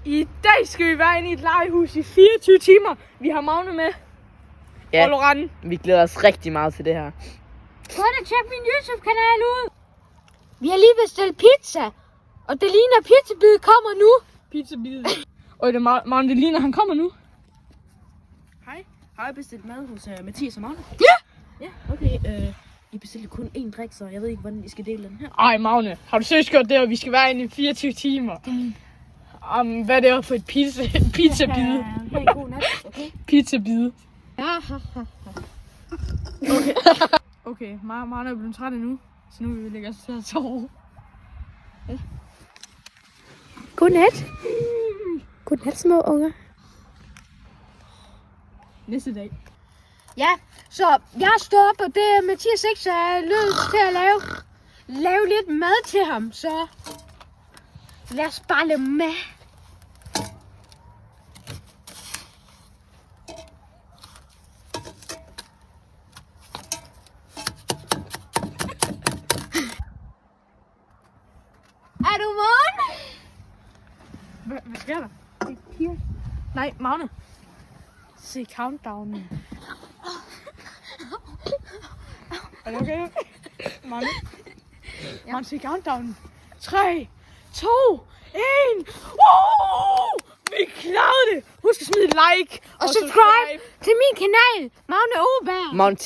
I dag skal vi være inde i et legehus i 24 timer. Vi har Magne med. Ja, og Lorraine. Vi glæder os rigtig meget til det her. Gå ind og tjek min YouTube-kanal ud. Vi har lige bestilt pizza. Og det ligner pizzabid kommer nu. Pizzabid. Og det er Magne, det ligner, han kommer nu. Hej. Har jeg bestilt mad hos Mathias og Magne? Ja! Ja, okay. I bestilte kun én drik, så jeg ved ikke, hvordan I skal dele den her. Ej, Magne, har du seriøst gjort det, og vi skal være inde i 24 timer? Hvad er det for et pizzabid? Ha' en god nat, okay? Pizzabid. Ja, Okay, Magne er blevet træt nu, så nu vil vi lægge os til at sove. Godnat. Godnat, små unger. Næste dag. Ja, så jeg står op, og det er Mathias ikke så lyst til at lave lidt mad til ham, så lad os bare lade med. Er du vågen? Hvad sker der? Nej, Magne. Se countdownen. Er det okay? Magne? Ja. Magne, se countdownen. 3, 2, 1. Wow! Vi klarede det! Husk at smide et like Og subscribe til min kanal, Magne Oberg. Mount